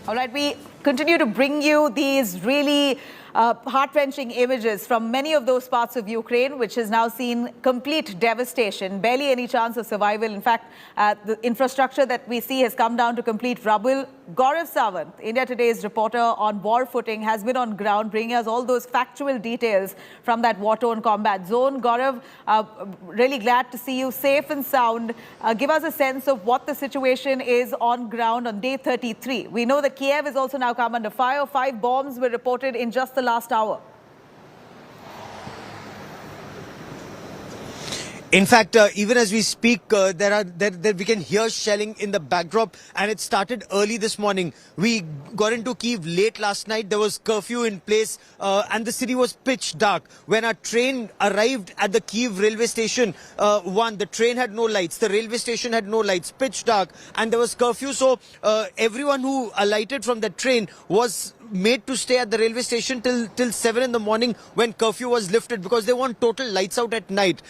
All right, we continue to bring you these really heart-wrenching images from many of those parts of Ukraine, which has now seen complete devastation, barely any chance of survival. In fact, the infrastructure that we see has come down to complete rubble. Gaurav Sawant, India Today's reporter on war footing, has been on ground bringing us all those factual details from that war-torn combat zone. Gaurav, really glad to see you safe and sound. Give us a sense of what the situation is on ground on day 33. We know that Kyiv has also now come under fire. 5 bombs were reported in just the last hour. In fact, even as we speak, we can hear shelling in the backdrop, and it started early this morning. We got into Kyiv late last night. There was curfew in place, and the city was pitch dark. When our train arrived at the Kyiv railway station, the train had no lights, the railway station had no lights, pitch dark, and there was curfew. So everyone who alighted from the train was made to stay at the railway station till 7 in the morning when curfew was lifted, because they want total lights out at night.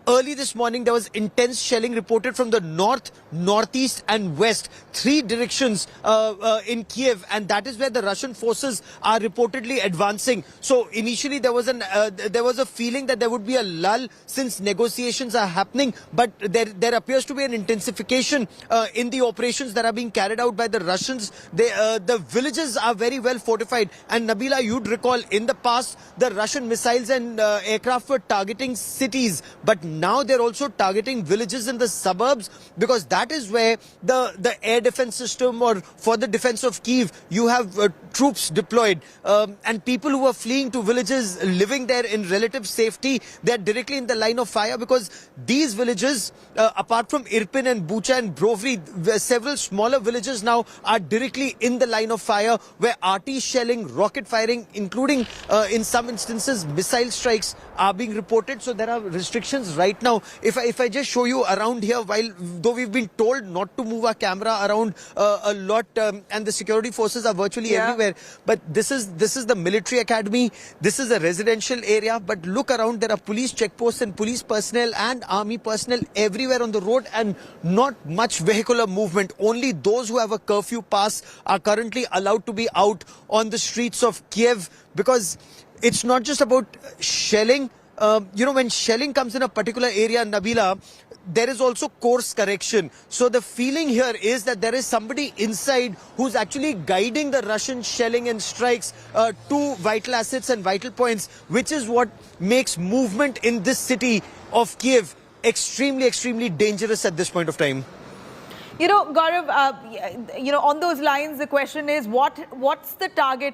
Early this morning, there was intense shelling reported from the north, northeast and west, 3 directions in Kyiv, and that is where the Russian forces are reportedly advancing. So initially there was a feeling that there would be a lull since negotiations are happening, but there appears to be an intensification in the operations that are being carried out by the Russians. The villages are very well fortified, and Nabila, you'd recall in the past the Russian missiles and aircraft were targeting cities, but now they're also targeting villages in the suburbs, because that is where the air defense system, or for the defense of Kyiv, you have troops deployed, and people who are fleeing to villages, living there in relative safety, they're directly in the line of fire, because these villages, apart from Irpin and Bucha and Brovary, several smaller villages now are directly in the line of fire, where RT shelling, rocket firing, including in some instances missile strikes are being reported. So there are restrictions right now. If I just show you around here, though we've been told not to move our camera around a lot, and the security forces are virtually everywhere, but this is the military academy, this is a residential area, but look around, there are police checkposts and police personnel and army personnel everywhere on the road, and not much vehicular movement. Only those who have a curfew pass are currently allowed to be out on the streets of Kyiv, because it's not just about shelling. When shelling comes in a particular area, Nabila, there is also course correction. So the feeling here is that there is somebody inside who's actually guiding the Russian shelling and strikes to vital assets and vital points, which is what makes movement in this city of Kyiv extremely, extremely dangerous at this point of time. You know, Gaurav, on those lines, the question is, what's the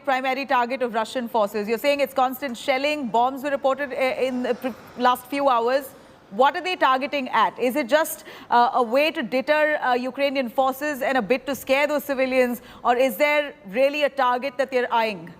primary target of Russian forces? You're saying it's constant shelling, bombs were reported in the last few hours. What are they targeting at? Is it just a way to deter Ukrainian forces and a bit to scare those civilians, or is there really a target that they're eyeing?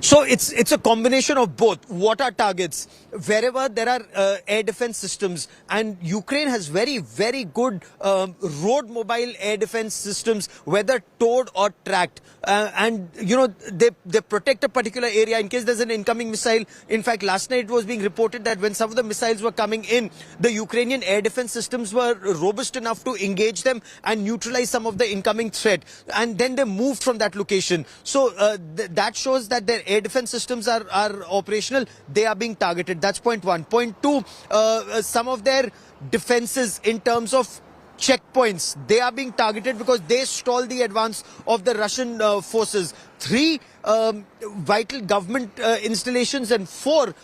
So it's a combination of both. What are targets? Wherever there are air defense systems, and Ukraine has very, very good road mobile air defense systems, whether towed or tracked. They protect a particular area in case there's an incoming missile. In fact, last night it was being reported that when some of the missiles were coming in, the Ukrainian air defense systems were robust enough to engage them and neutralize some of the incoming threat. And then they moved from that location. So that shows that their air defense systems are operational. They are being targeted. That's point 1. Point 2, some of their defenses in terms of checkpoints, they are being targeted because they stall the advance of the Russian forces. 3, vital government installations, and 4,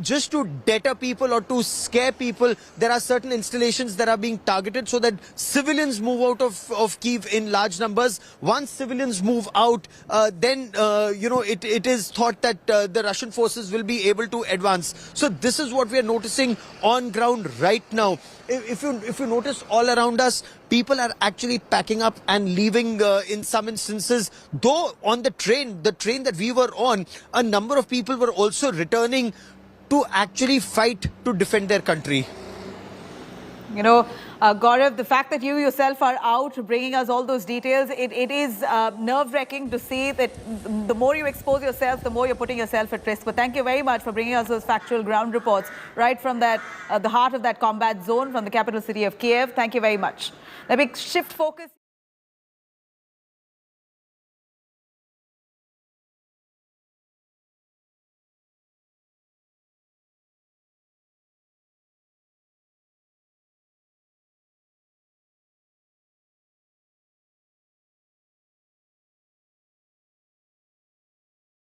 just to deter people or to scare people, there are certain installations that are being targeted so that civilians move out of Kyiv in large numbers. Once civilians move out, then it is thought that the Russian forces will be able to advance. So this is what we are noticing on ground right now. If you notice all around us, people are actually packing up and leaving in some instances. Though on the train that we were on, a number of people were also returning to actually fight to defend their country. You know, Gaurav, the fact that you yourself are out bringing us all those details, it is nerve-wracking to see that the more you expose yourself, the more you're putting yourself at risk. But thank you very much for bringing us those factual ground reports right from that, the heart of that combat zone, from the capital city of Kyiv. Thank you very much. Let me shift focus.